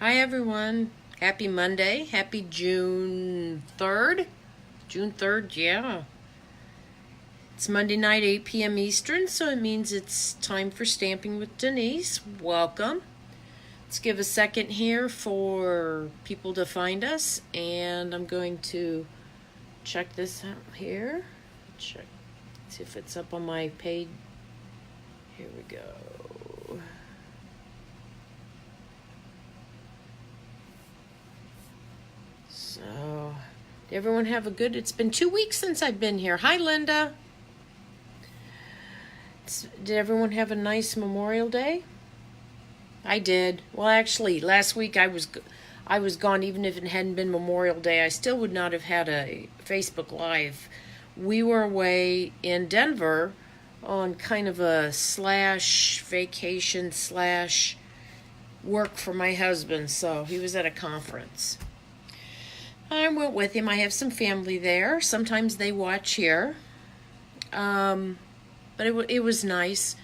Hi everyone. Happy Monday. Happy June 3rd. June 3rd, yeah. It's Monday night, 8 p.m. Eastern, so it means it's time for Stamping with Denise. Welcome. Let's give a second here for people to find us, and I'm going to check this out here. Check, see if it's up on my page. Here we go. So, did everyone have a good, it's been 2 weeks since I've been here. Hi, Linda. Did everyone have a nice Memorial Day? I did. Well, actually, last week I was gone. Even if it hadn't been Memorial Day, I still would not have had a Facebook Live. We were away in Denver on kind of a slash vacation slash work for my husband, so he was at a conference. I went with him. I have some family there. Sometimes they watch here. But it was nice.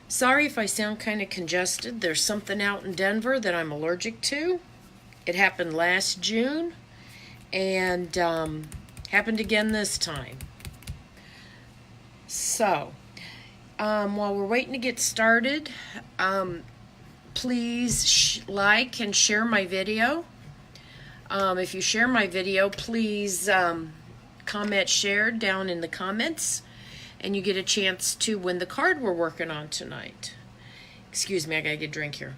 Sorry if I sound kind of congested. There's something out in Denver that I'm allergic to. It happened last June and happened again this time. So, while we're waiting to get started, please like and share my video. If you share my video, please comment shared down in the comments, and you get a chance to win the card we're working on tonight. Excuse me, I gotta get a drink here.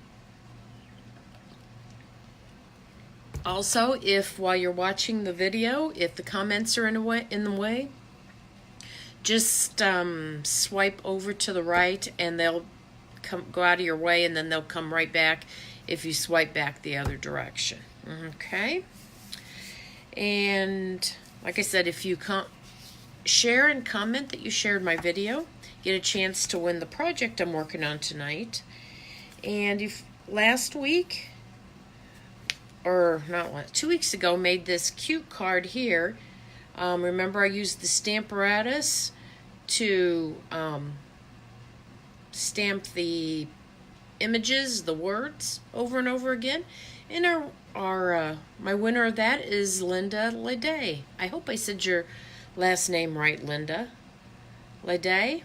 Also, if while you're watching the video, if the comments are in the way, just swipe over to the right, and they'll go out of your way, and then they'll come right back if you swipe back the other direction. Okay, and like I said, if you share and comment that you shared my video, get a chance to win the project I'm working on tonight. And if last week, or not 2 weeks ago, made this cute card here. Remember, I used the Stamparatus to stamp the images, the words, over and over again. And my winner of that is Linda Leday. I hope I said your last name right, Linda Leday.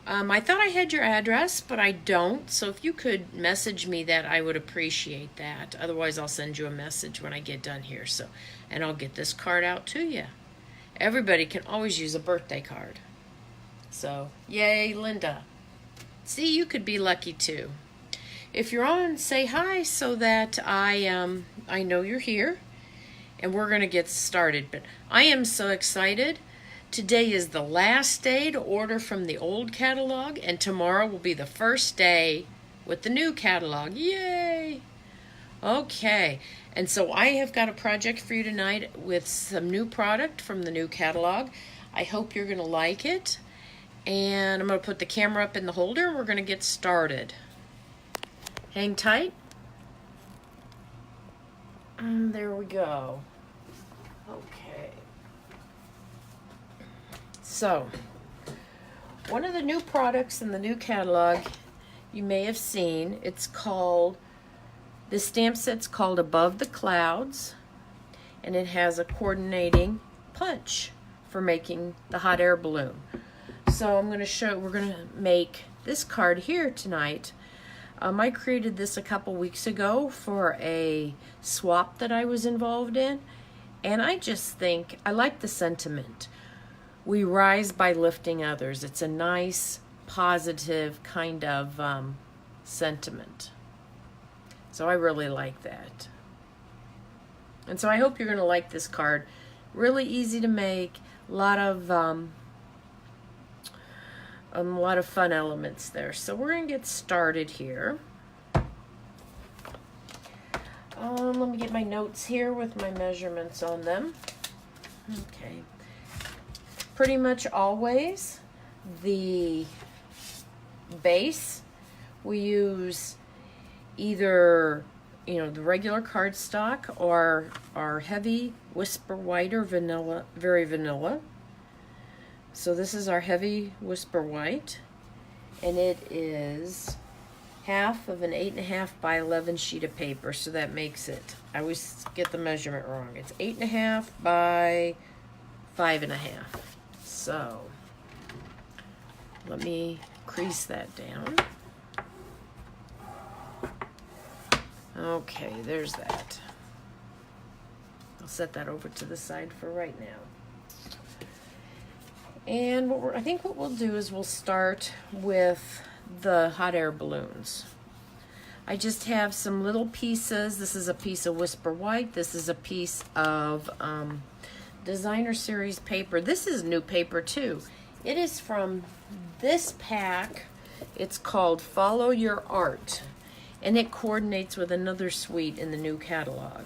I thought I had your address, but I don't. So if you could message me that, I would appreciate that. Otherwise, I'll send you a message when I get done here. And I'll get this card out to you. Everybody can always use a birthday card. So, yay, Linda. See, you could be lucky too. If you're on, say hi so that I know you're here, and we're going to get started. But I am so excited. Today is the last day to order from the old catalog, and tomorrow will be the first day with the new catalog. Yay! Okay, and so I have got a project for you tonight with some new product from the new catalog. I hope you're going to like it. And I'm going to put the camera up in the holder, and we're going to get started. Hang tight. And there we go. Okay. So, one of the new products in the new catalog you may have seen, it's called, this stamp set's called Above the Clouds, and it has a coordinating punch for making the hot air balloon. So I'm going to show, we're going to make this card here tonight. I created this a couple weeks ago for a swap that I was involved in, and I just think, I like the sentiment. We rise by lifting others. It's a nice, positive kind of sentiment. So I really like that. And so I hope you're going to like this card. Really easy to make, a lot of fun elements there. So we're going to get started here. Let me get my notes here with my measurements on them. Okay. Pretty much always the base, we use either, the regular cardstock or our heavy Whisper White or vanilla, very vanilla. So this is our heavy Whisper White, and it is half of an 8.5 by 11 sheet of paper, so that makes it, I always get the measurement wrong. It's 8.5 by 5.5. So let me crease that down. Okay, there's that. I'll set that over to the side for right now. And I think what we'll do is we'll start with the hot air balloons. I just have some little pieces. This is a piece of Whisper White. This is a piece of Designer Series paper. This is new paper too. It is from this pack. It's called Follow Your Art, and it coordinates with another suite in the new catalog.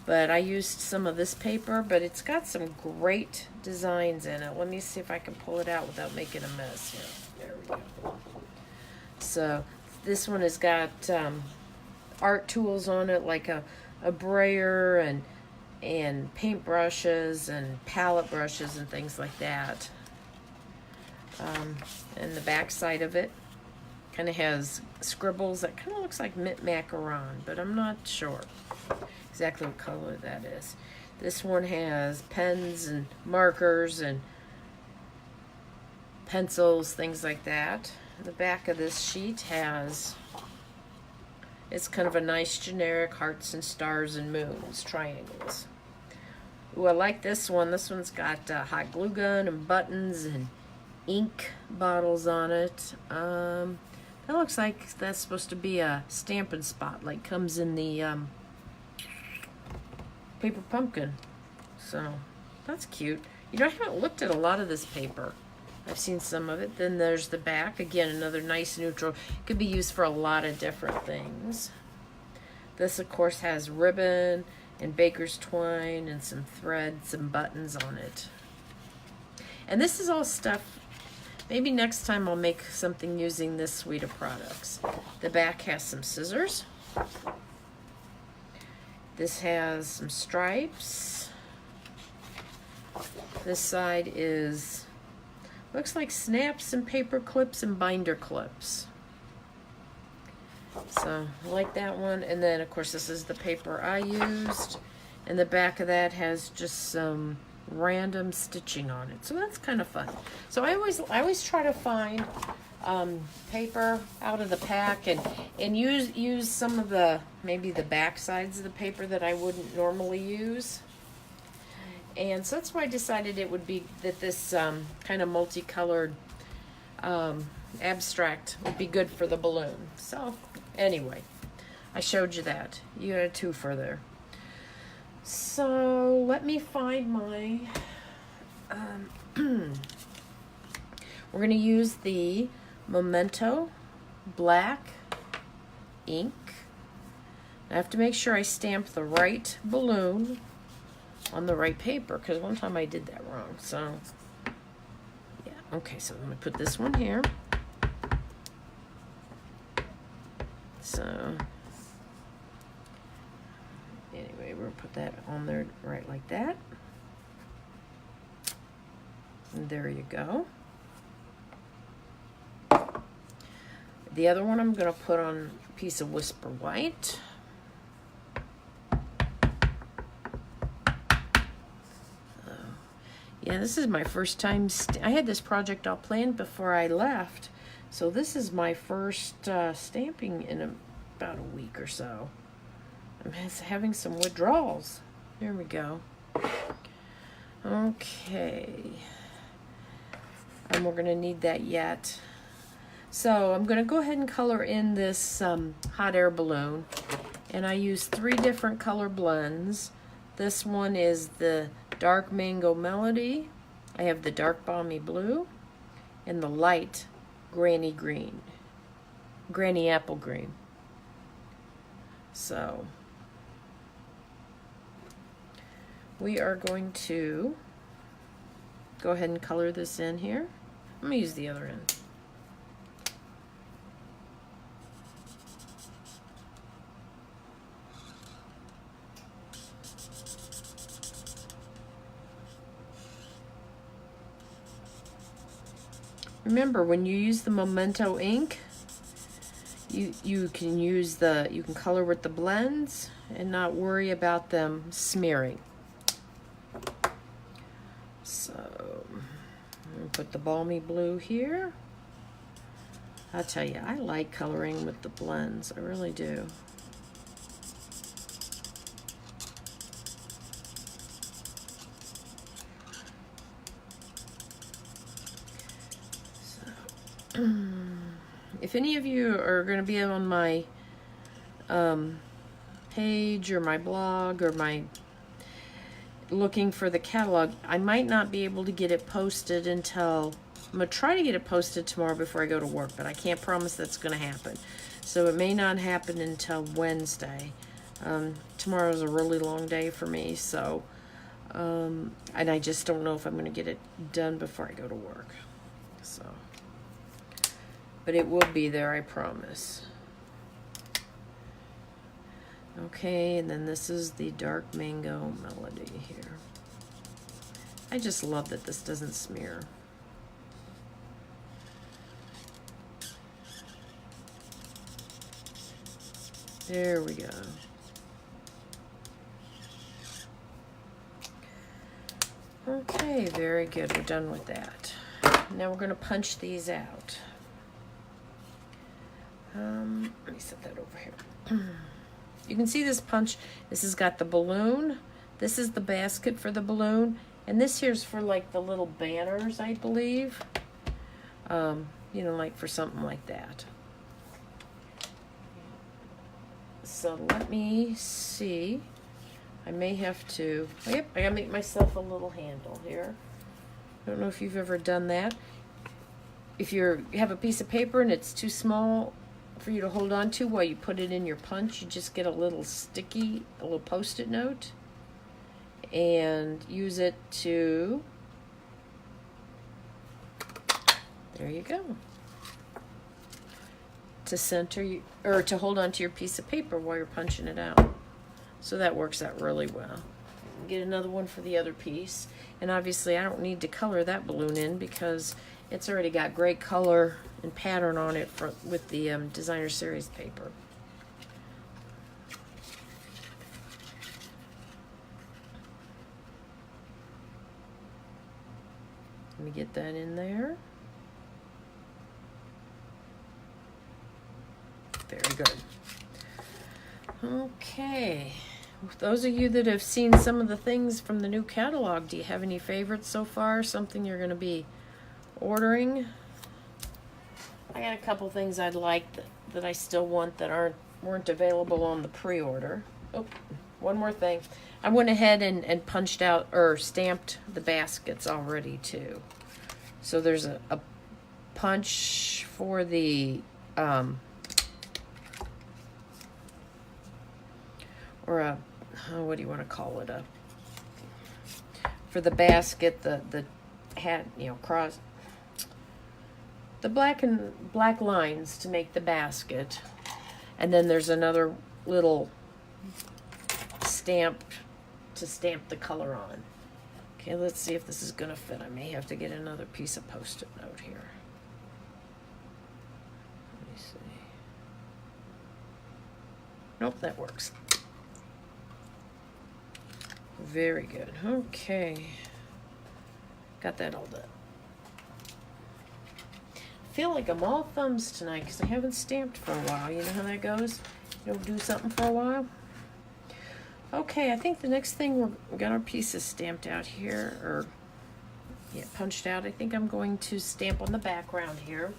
But I used some of this paper, but it's got some great designs in it. Let me see if I can pull it out without making a mess here. There we go. So this one has got art tools on it, like a brayer and paint brushes and palette brushes and things like that. And the back side of it kind of has scribbles that kind of looks like mint macaron, but I'm not sure exactly what color that is. This one has pens and markers and pencils, things like that. The back of this sheet has, it's kind of a nice generic hearts and stars and moons, triangles. Ooh, I like this one. This one's got hot glue gun and buttons and ink bottles on it. That looks like that's supposed to be a Stampin' Spot, like comes in the paper pumpkin. So that's cute. You know, I haven't looked at a lot of this paper. I've seen some of it. Then there's the back. Again, another nice neutral. Could be used for a lot of different things. This, of course, has ribbon and baker's twine and some thread, some buttons on it. And this is all stuff, maybe next time I'll make something using this suite of products. The back has some scissors. This has some stripes. This side is, looks like snaps and paper clips and binder clips. So I like that one. And then of course this is the paper I used. And the back of that has just some random stitching on it. So that's kind of fun. So I always try to find paper out of the pack and use some of the, maybe the back sides of the paper that I wouldn't normally use. And so that's why I decided it would be that this kind of multicolored abstract would be good for the balloon. So anyway, I showed you that. You got a twofer there. So let me find my, we're going to use the Memento black ink. I have to make sure I stamp the right balloon on the right paper, because one time I did that wrong. So yeah, okay, so I'm going to put this one here. So anyway, we're going to put that on there right like that. And there you go. The other one I'm going to put on a piece of Whisper White. Yeah, this is my first time. I had this project all planned before I left. So this is my first stamping in about a week or so. I'm having some withdrawals. There we go. Okay. And we're going to need that yet. So I'm going to go ahead and color in this hot air balloon. And I use 3 different color blends. This one is the Dark Mango Melody. I have the Dark Balmy Blue and the light Granny Green. Granny Apple Green. So we are going to go ahead and color this in here. I'm going to use the other end. Remember, when you use the Memento ink, you can use you can color with the blends and not worry about them smearing. So I'm gonna put the Balmy blue here. I'll tell you, I like coloring with the blends. I really do. So, if any of you are going to be on my page or my blog or my looking for the catalog, I might not be able to get it posted until, I'm going to try to get it posted tomorrow before I go to work, but I can't promise that's going to happen. So it may not happen until Wednesday. Tomorrow's a really long day for me, so, and I just don't know if I'm going to get it done before I go to work. So, but it will be there, I promise. Okay, and then this is the Dark Mango Melody here. I just love that this doesn't smear. There we go. Okay, very good. We're done with that. Now we're going to punch these out. Let me set that over here. You can see this punch. This has got the balloon. This is the basket for the balloon. And this here's for like the little banners, I believe. You know, like for something like that. So let me see. I may have to, yep, I gotta make myself a little handle here. I don't know if you've ever done that. If you have a piece of paper and it's too small for you to hold on to while you put it in your punch, you just get a little sticky, a little post-it note, and use it to, there you go, to center you, or to hold on to your piece of paper while you're punching it out. So that works out really well. Get another one for the other piece, and obviously I don't need to color that balloon in because it's already got great color and pattern on it with the designer series paper. Let me get that in there. Very good. Okay. Those of you that have seen some of the things from the new catalog, do you have any favorites so far? Something you're going to be ordering? I got a couple things I'd like that I still want that weren't available on the pre-order. Oh, one more thing. I went ahead and punched out or stamped the baskets already too. So there's a punch for the or a, what do you want to call it, for the basket, the hat, you know, cross the black lines to make the basket, and then there's another little stamp to stamp the color on. Okay, let's see if this is gonna fit. I may have to get another piece of post-it note here. Let me see. Nope, that works. Very good. Okay. Got that all done. I feel like I'm all thumbs tonight because I haven't stamped for a while. You know how that goes? You don't do something for a while. Okay, I think the next thing we got our pieces stamped out here, or yeah, punched out. I think I'm going to stamp on the background here.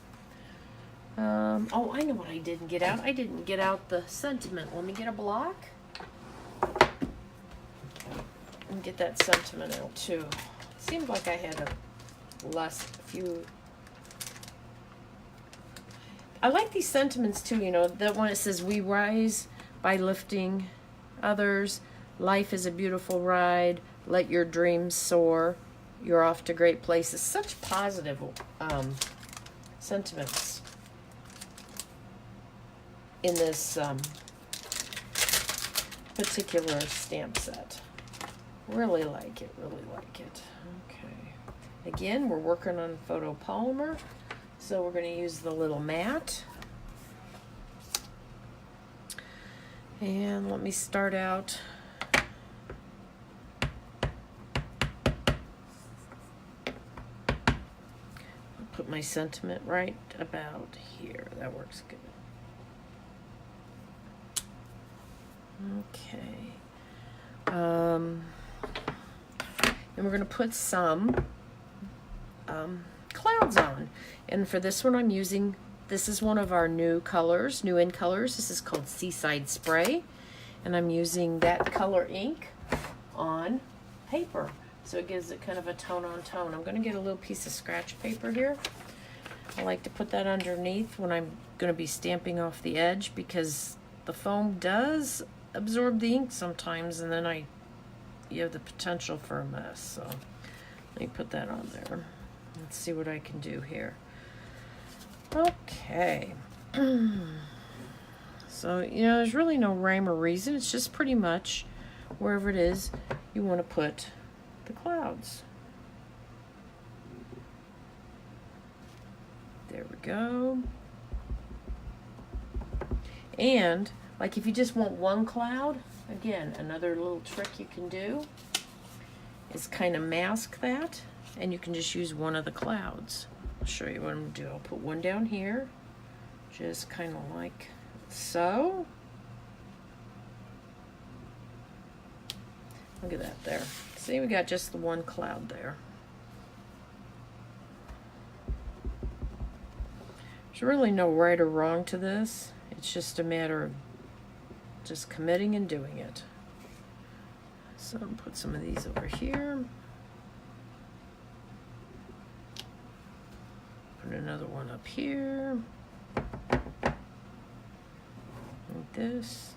Oh, I know what I didn't get out. I didn't get out the sentiment. Let me get a block and get that sentiment out too. Seemed like I had a few. I like these sentiments too, you know, that one it says, "We rise by lifting others. Life is a beautiful ride. Let your dreams soar. You're off to great places." Such positive sentiments in this particular stamp set. Really like it, really like it. Okay. Again, we're working on photopolymer, so we're going to use the little mat. And let me start out. I'll put my sentiment right about here. That works good. Okay. And we're going to put some clouds on. And for this one I'm using, this is one of our new colors, new in colors. This is called Seaside Spray. And I'm using that color ink on paper. So it gives it kind of a tone on tone. I'm going to get a little piece of scratch paper here. I like to put that underneath when I'm going to be stamping off the edge, because the foam does absorb the ink sometimes, and then you have the potential for a mess. So let me put that on there. Let's see what I can do here. Okay. So, there's really no rhyme or reason. It's just pretty much wherever it is you want to put the clouds. There we go. And like if you just want one cloud, again, another little trick you can do is kind of mask that, and you can just use one of the clouds. I'll show you what I'm going to do. I'll put one down here, just kind of like so. Look at that there. See, we got just the one cloud there. There's really no right or wrong to this. It's just a matter of just committing and doing it. So I'll put some of these over here. Put another one up here. Like this.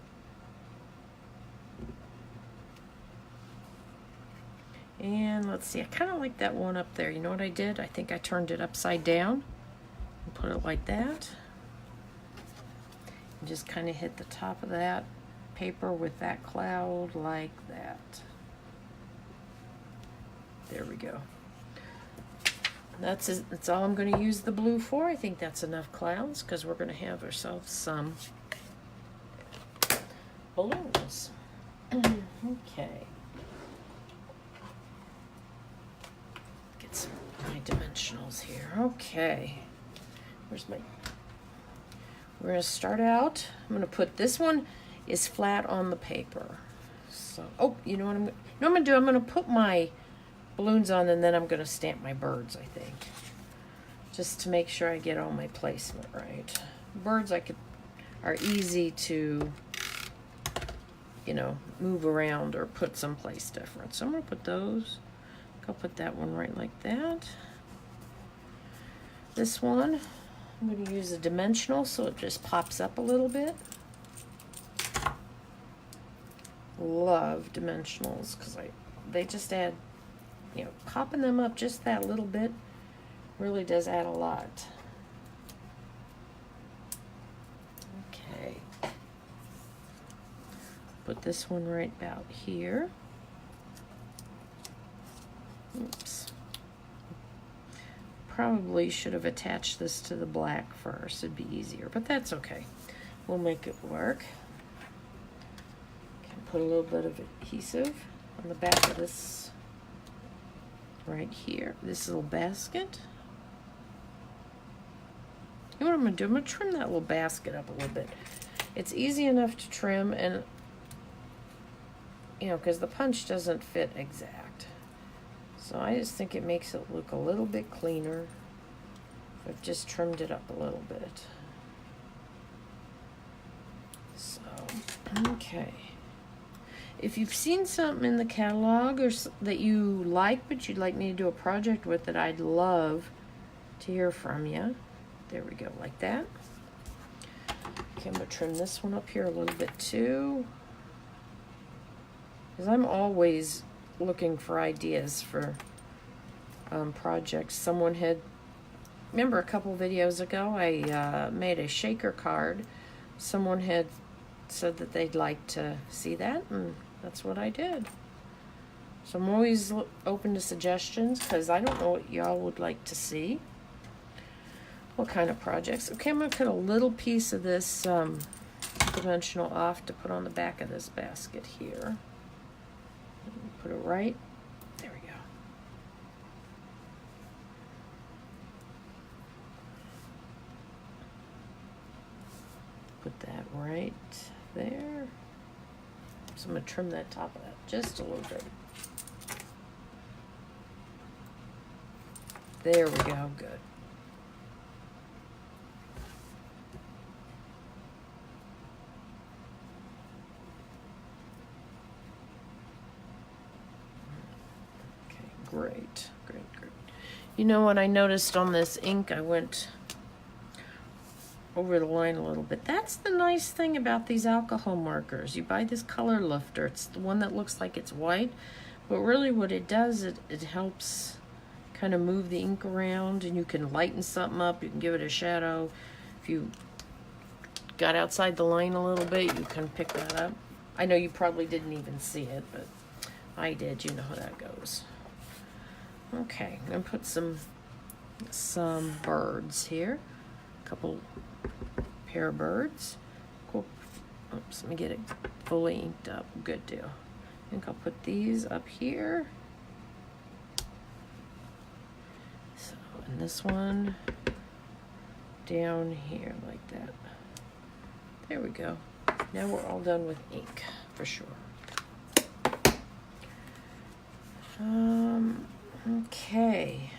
And let's see, I kind of like that one up there. You know what I did? I think I turned it upside down and put it like that. And just kind of hit the top of that paper with that cloud like that. There we go. That's all I'm going to use the blue for. I think that's enough clouds, because we're going to have ourselves some balloons. Okay. Get some of my dimensionals here. Okay. Where's my... We're going to start out. I'm going to put this one is flat on the paper. So, oh, you know what I'm going to do? I'm going to put my balloons on, and then I'm going to stamp my birds, I think. Just to make sure I get all my placement right. Birds are easy to, move around or put someplace different. So I'm going to put those. I'll put that one right like that. This one, I'm going to use a dimensional so it just pops up a little bit. Love dimensionals because they just add, popping them up just that little bit really does add a lot. Okay. Put this one right about here. Oops. Probably should have attached this to the black first. It'd be easier, but that's okay. We'll make it work. Can put a little bit of adhesive on the back of this right here, this little basket. You know what I'm going to do? I'm going to trim that little basket up a little bit. It's easy enough to trim, and because the punch doesn't fit exact. So I just think it makes it look a little bit cleaner. I've just trimmed it up a little bit. So, okay. If you've seen something in the catalog or that you like, but you'd like me to do a project with it, I'd love to hear from you. There we go, like that. Okay, I'm going to trim this one up here a little bit too, because I'm always looking for ideas for projects. Someone had, remember a couple videos ago, I made a shaker card. Someone had said that they'd like to see that, and that's what I did. So I'm always open to suggestions, because I don't know what y'all would like to see. What kind of projects? Okay, I'm going to cut a little piece of this dimensional off to put on the back of this basket here. Put it right. There we go. Put that right there. So I'm going to trim that top of that just a little bit. There we go, good. Okay, great, great, great. You know what I noticed on this ink, I went over the line a little bit. That's the nice thing about these alcohol markers. You buy this color lifter. It's the one that looks like it's white, but really what it does, it helps kind of move the ink around, and you can lighten something up. You can give it a shadow. If you got outside the line a little bit, you can pick that up. I know you probably didn't even see it, but I did. You know how that goes. Okay, I'm gonna put some birds here. A couple pair of birds. Cool. Oops, let me get it fully inked up. Good deal. I think I'll put these up here. So, and this one down here like that. There we go. Now we're all done with ink for sure. Okay.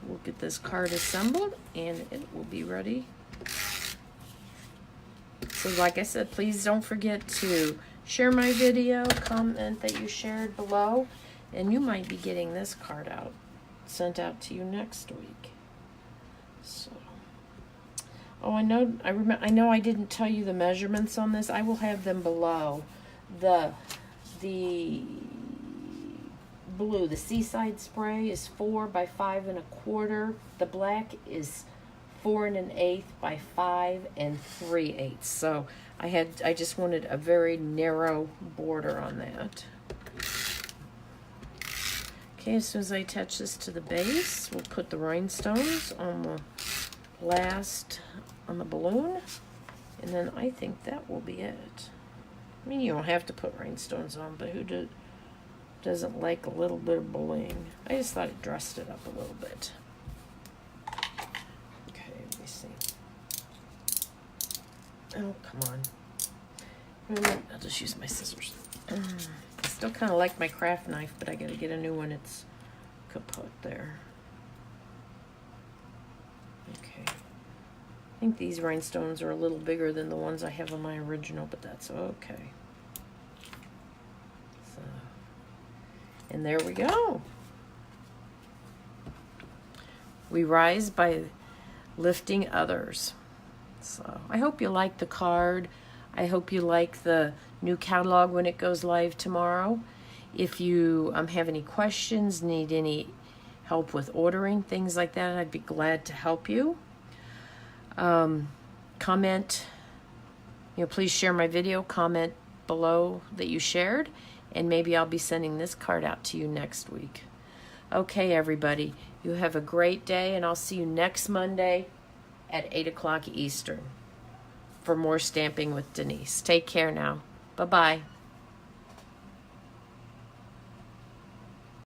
We'll get this card assembled and it will be ready. So like I said, please don't forget to share my video, comment that you shared below, and you might be getting this card sent out to you next week. So, oh, I know I didn't tell you the measurements on this. I will have them below. The blue, the Seaside spray is 4 by 5 1/4. The black is 4 1/8 by 5 3/8. So I just wanted a very narrow border on that. Okay, as soon as I attach this to the base, we'll put the rhinestones on the on the balloon, and then I think that will be it. I mean, you don't have to put rhinestones on, but who doesn't like a little bit of bling? I just thought it dressed it up a little bit. Okay, let me see. Oh, come on. I'll just use my scissors. I still kind of like my craft knife, but I gotta get a new one. It's kaput there. Okay. I think these rhinestones are a little bigger than the ones I have on my original, but that's okay. So, and there we go. We rise by lifting others. So I hope you like the card. I hope you like the new catalog when it goes live tomorrow. If you have any questions, need any help with ordering, things like that, I'd be glad to help you. Comment, please share my video, comment below that you shared, and maybe I'll be sending this card out to you next week. Okay, everybody, you have a great day, and I'll see you next Monday at 8 o'clock Eastern for more Stamping with Denise. Take care now. Bye-bye.